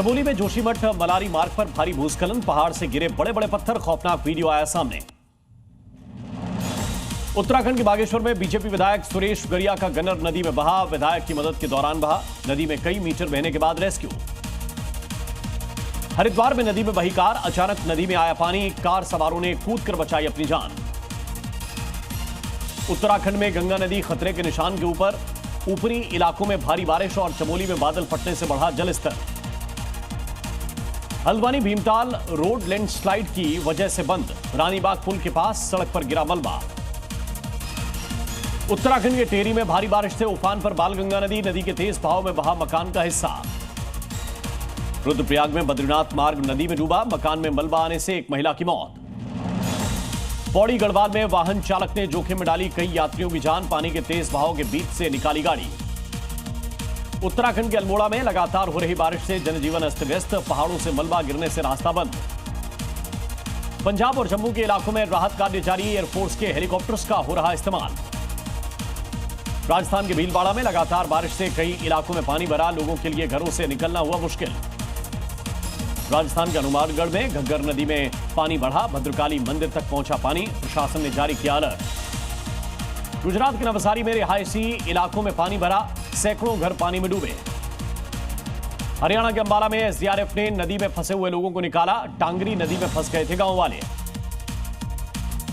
चमोली में जोशीमठ मलारी मार्ग पर भारी भूस्खलन, पहाड़ से गिरे बड़े बड़े पत्थर, खौफनाक वीडियो आया सामने। उत्तराखंड के बागेश्वर में बीजेपी विधायक सुरेश गरिया का गन्नर नदी में बहा, विधायक की मदद के दौरान बहा, नदी में कई मीटर बहने के बाद रेस्क्यू। हरिद्वार में नदी में बही कार, अचानक नदी में आया पानी, कार सवारों ने कूदकर बचाई अपनी जान। उत्तराखंड में गंगा नदी खतरे के निशान के ऊपर, ऊपरी इलाकों में भारी बारिश और चमोली में बादल फटने से बढ़ा जलस्तर। हल्द्वानी भीमताल रोड लैंडस्लाइड की वजह से बंद, रानीबाग पुल के पास सड़क पर गिरा मलबा। उत्तराखंड के टेहरी में भारी बारिश से उफान पर बालगंगा नदी, नदी के तेज बहाव में बहा मकान का हिस्सा। रुद्रप्रयाग में बद्रीनाथ मार्ग नदी में डूबा, मकान में मलबा आने से एक महिला की मौत। पौड़ी गढ़वाल में वाहन चालक ने जोखिम में डाली कई यात्रियों की जान, पानी के तेज बहाव के बीच से निकाली गाड़ी। उत्तराखंड के अल्मोड़ा में लगातार हो रही बारिश से जनजीवन अस्त व्यस्त, पहाड़ों से मलबा गिरने से रास्ता बंद। पंजाब और जम्मू के इलाकों में राहत कार्य जारी, एयरफोर्स के हेलीकॉप्टर्स का हो रहा इस्तेमाल। राजस्थान के भीलवाड़ा में लगातार बारिश से कई इलाकों में पानी भरा, लोगों के लिए घरों से निकलना हुआ मुश्किल। राजस्थान के हनुमानगढ़ में घग्गर नदी में पानी बढ़ा, भद्रकाली मंदिर तक पहुंचा पानी, प्रशासन ने जारी किया अलर्ट। गुजरात के नवसारी में रिहायशी इलाकों में पानी भरा, सैकड़ों घर पानी में डूबे। हरियाणा के अंबाला में एसडीआरएफ ने नदी में फंसे हुए लोगों को निकाला, टांगरी नदी में फंस गए थे गांव वाले।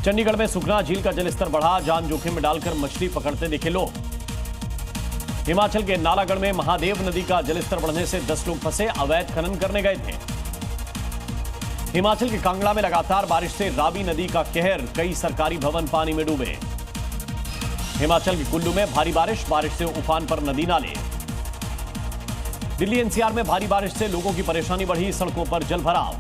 चंडीगढ़ में सुखना झील का जलस्तर बढ़ा, जान जोखिम में डालकर मछली पकड़ते दिखे लोग। हिमाचल के नालागढ़ में महादेव नदी का जलस्तर बढ़ने से 10 लोग फंसे, अवैध खनन करने गए थे। हिमाचल के कांगड़ा में लगातार बारिश से रावी नदी का कहर, कई सरकारी भवन पानी में डूबे। हिमाचल के कुल्लू में भारी बारिश से उफान पर नदी नाले। दिल्ली एनसीआर में भारी बारिश से लोगों की परेशानी बढ़ी, सड़कों पर जलभराव।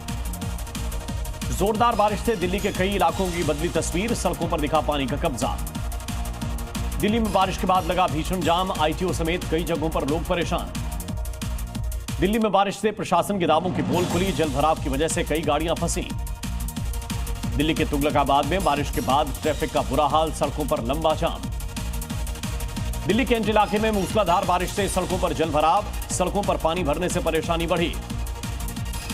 जोरदार बारिश से दिल्ली के कई इलाकों की बदली तस्वीर, सड़कों पर दिखा पानी का कब्जा। दिल्ली में बारिश के बाद लगा भीषण जाम, आईटीओ समेत कई जगहों पर लोग परेशान। दिल्ली में बारिश से प्रशासन के दावों की पोल खुली, जलभराव की वजह से कई गाड़ियां फंसी। दिल्ली के तुगलकाबाद में बारिश के बाद ट्रैफिक का बुरा हाल, सड़कों पर लंबा जाम। दिल्ली कैंट इलाके में मूसलाधार बारिश से सड़कों पर जलभराव, सड़कों पर पानी भरने से परेशानी बढ़ी।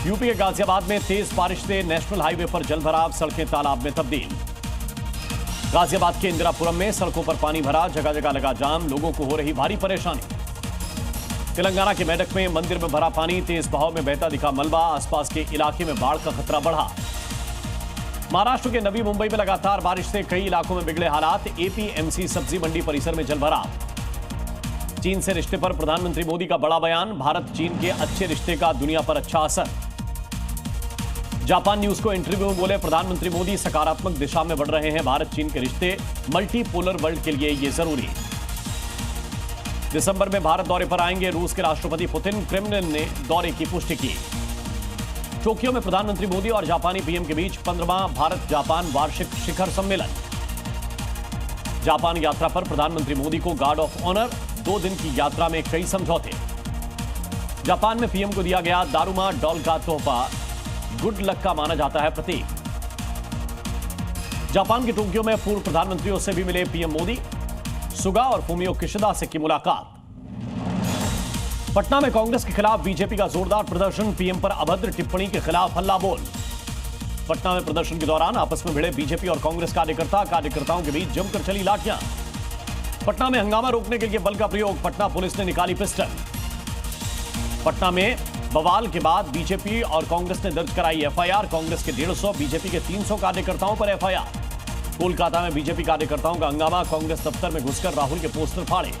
यूपी के गाजियाबाद में तेज बारिश से नेशनल हाईवे पर जलभराव, सड़कें तालाब में तब्दील। गाजियाबाद के इंदिरापुरम में सड़कों पर पानी भरा, जगह जगह लगा जाम, लोगों को हो रही भारी परेशानी। तेलंगाना के मेडक में मंदिर में भरा पानी, तेज बहाव में बहता दिखा मलबा, आसपास के इलाके में बाढ़ का खतरा बढ़ा। महाराष्ट्र के नवी मुंबई में लगातार बारिश से कई इलाकों में बिगड़े हालात, एपीएमसी सब्जी मंडी परिसर में जलभराव। चीन से रिश्ते पर प्रधानमंत्री मोदी का बड़ा बयान, भारत चीन के अच्छे रिश्ते का दुनिया पर अच्छा असर। जापान न्यूज को इंटरव्यू में बोले प्रधानमंत्री मोदी, सकारात्मक दिशा में बढ़ रहे हैं भारत चीन के रिश्ते, मल्टीपोलर वर्ल्ड के लिए ये जरूरी। दिसंबर में भारत दौरे पर आएंगे रूस के राष्ट्रपति पुतिन, क्रेमलिन ने दौरे की पुष्टि की। टोक्यो में प्रधानमंत्री मोदी और जापानी पीएम के बीच 15वां भारत जापान वार्षिक शिखर सम्मेलन। जापान यात्रा पर प्रधानमंत्री मोदी को गार्ड ऑफ ऑनर, 2 दिन की यात्रा में कई समझौते। जापान में पीएम को दिया गया दारुमा डॉल का तोहफा, गुड लक का माना जाता है प्रतीक। जापान के टोक्यो में पूर्व प्रधानमंत्रियों से भी मिले पीएम मोदी, सुगा और फुमियो किशिदा से की मुलाकात। पटना में कांग्रेस के खिलाफ बीजेपी का जोरदार प्रदर्शन, पीएम पर अभद्र टिप्पणी के खिलाफ हल्ला बोल। पटना में प्रदर्शन के दौरान आपस में भिड़े बीजेपी और कांग्रेस कार्यकर्ताओं के बीच जमकर चली लाठियां। पटना में हंगामा रोकने के लिए बल का प्रयोग, पटना पुलिस ने निकाली पिस्टल। पटना में बवाल के बाद बीजेपी और कांग्रेस ने दर्ज कराई एफआईआर, कांग्रेस के 150, बीजेपी के 300 कार्यकर्ताओं पर एफआईआर। कोलकाता में बीजेपी कार्यकर्ताओं का हंगामा, कांग्रेस दफ्तर में घुसकर राहुल के पोस्टर फाड़े।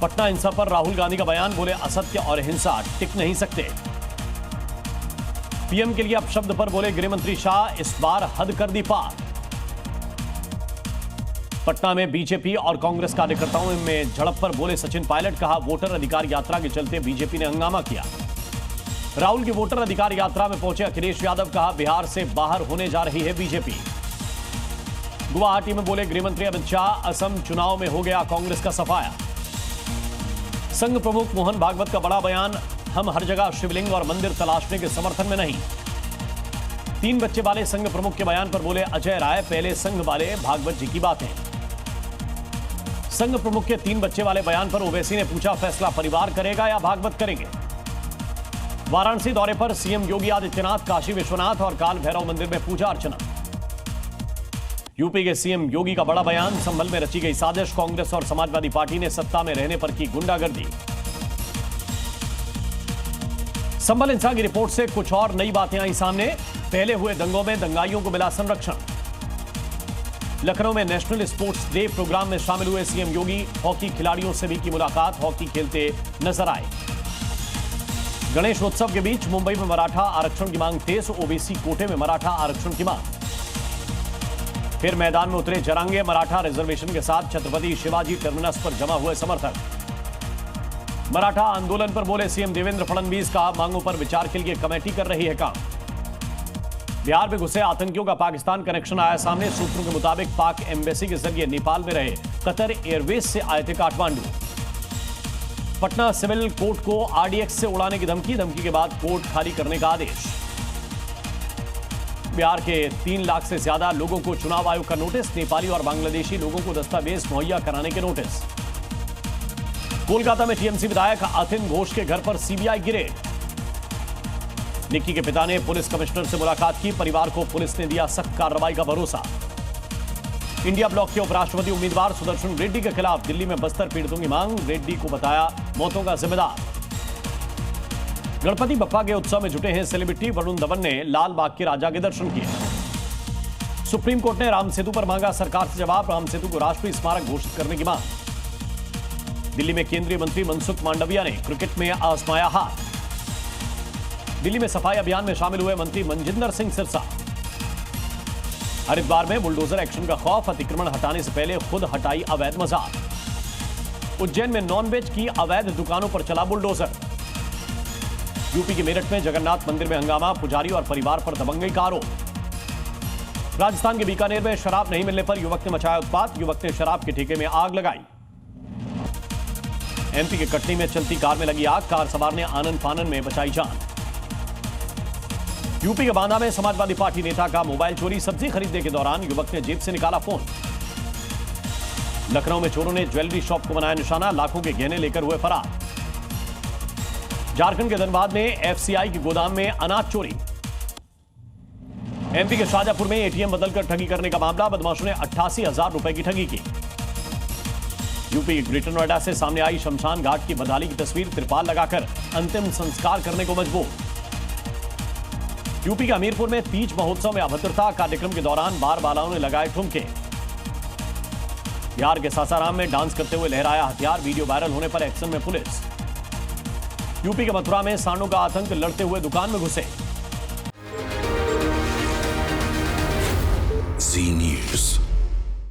पटना हिंसा पर राहुल गांधी का बयान, बोले असत्य और हिंसा टिक नहीं सकते। पीएम के लिए अपशब्द पर बोले गृह मंत्री शाह, इस बार हद कर दी पार। पटना में बीजेपी और कांग्रेस कार्यकर्ताओं में झड़प पर बोले सचिन पायलट, कहा वोटर अधिकार यात्रा के चलते बीजेपी ने हंगामा किया। राहुल की वोटर अधिकार यात्रा में पहुंचे अखिलेश यादव, कहा बिहार से बाहर होने जा रही है बीजेपी। गुवाहाटी में बोले गृहमंत्री अमित शाह, असम चुनाव में हो गया कांग्रेस का सफाया। संघ प्रमुख मोहन भागवत का बड़ा बयान, हम हर जगह शिवलिंग और मंदिर तलाशने के समर्थन में नहीं। 3 बच्चे वाले संघ प्रमुख के बयान पर बोले अजय राय, पहले संघ वाले भागवत जी की बातें। संघ प्रमुख के 3 बच्चे वाले बयान पर ओवैसी ने पूछा, फैसला परिवार करेगा या भागवत करेंगे। वाराणसी दौरे पर सीएम योगी आदित्यनाथ काशी विश्वनाथ और काल भैरव मंदिर में पूजा अर्चना। यूपी के सीएम योगी का बड़ा बयान, संभल में रची गई साजिश, कांग्रेस और समाजवादी पार्टी ने सत्ता में रहने पर की गुंडागर्दी। संभल हिंसा की रिपोर्ट से कुछ और नई बातें आई सामने। पहले हुए दंगों में दंगाइयों को मिला संरक्षण। लखनऊ में नेशनल स्पोर्ट्स डे प्रोग्राम में शामिल हुए सीएम योगी, हॉकी खिलाड़ियों से भी की मुलाकात, हॉकी खेलते नजर आए। गणेशोत्सव के बीच मुंबई में मराठा आरक्षण की मांग तेज, ओबीसी कोटे में मराठा आरक्षण की मांग। फिर मैदान में उतरे जरांगे, मराठा रिजर्वेशन के साथ छत्रपति शिवाजी टर्मिनस पर जमा हुए समर्थक। मराठा आंदोलन पर बोले सीएम देवेंद्र फडणवीस, का मांगों पर विचार के लिए कमेटी कर रही है काम। बिहार में घुसे आतंकियों का पाकिस्तान कनेक्शन आया सामने। सूत्रों के मुताबिक पाक एम्बेसी के जरिए नेपाल में रहे कतर एयरवेज से आए थे काठमांडू। पटना सिविल कोर्ट को आरडीएक्स से उड़ाने की धमकी के बाद कोर्ट खाली करने का आदेश। बिहार के 3 लाख से ज्यादा लोगों को चुनाव आयोग का नोटिस, नेपाली और बांग्लादेशी लोगों को दस्तावेज मुहैया कराने के नोटिस। कोलकाता में टीएमसी विधायक अथिन घोष के घर पर सीबीआई गिरे। निक्की के पिता ने पुलिस कमिश्नर से मुलाकात की, परिवार को पुलिस ने दिया सख्त कार्रवाई का भरोसा। इंडिया ब्लॉक के उपराष्ट्रपति उम्मीदवार सुदर्शन रेड्डी के खिलाफ दिल्ली में बस्तर पीड़ितों की मांग, रेड्डी को बताया मौतों का जिम्मेदार। गणपति बप्पा के उत्सव में जुटे हैं सेलिब्रिटी, वरुण धवन ने लाल बाग के राजा के दर्शन किए। सुप्रीम कोर्ट ने राम सेतु पर मांगा सरकार से जवाब, राम सेतु को राष्ट्रीय स्मारक घोषित करने की मांग। दिल्ली में केंद्रीय मंत्री मनसुख मांडविया ने क्रिकेट में आजमाया हाथ। दिल्ली में सफाई अभियान में शामिल हुए मंत्री मनजिंदर सिंह सिरसा। हरिद्वार में बुलडोजर एक्शन का खौफ, अतिक्रमण हटाने से पहले खुद हटाई अवैध मजाक। उज्जैन में नॉनवेज की अवैध दुकानों पर चला बुलडोजर। यूपी के मेरठ में जगन्नाथ मंदिर में हंगामा, पुजारी और परिवार पर दबंगई का आरोप। राजस्थान के बीकानेर में शराब नहीं मिलने पर युवक ने मचाया उत्पात, युवक ने शराब के ठेके में आग लगाई। एमपी के कटनी में चलती कार में लगी आग, कार सवार ने आनन फानन में बचाई जान। यूपी के बांदा में समाजवादी पार्टी नेता का मोबाइल चोरी, सब्जी खरीदने के दौरान युवक ने जेब से निकाला फोन। लखनऊ में चोरों ने ज्वेलरी शॉप को बनाया निशाना, लाखों के गहने लेकर हुए फरार। झारखंड के धनबाद में एफसीआई के गोदाम में अनाज चोरी। एमपी के शाजापुर में एटीएम बदलकर ठगी करने का मामला, बदमाशों ने 88,000 रुपए की ठगी की। यूपी ग्रेटर नोएडा से सामने आई शमशान घाट की बदहाली की तस्वीर, तिरपाल लगाकर अंतिम संस्कार करने को मजबूर। यूपी के हमीरपुर में तीज महोत्सव में अभद्रता, कार्यक्रम के दौरान बार बालाओं ने लगाए ठुमके। बिहार के सासाराम में डांस करते हुए लहराया हथियार, वीडियो वायरल होने पर एक्शन में पुलिस। यूपी के मथुरा में सांडों का आतंक, लड़ते हुए दुकान में घुसे। जी न्यूज़।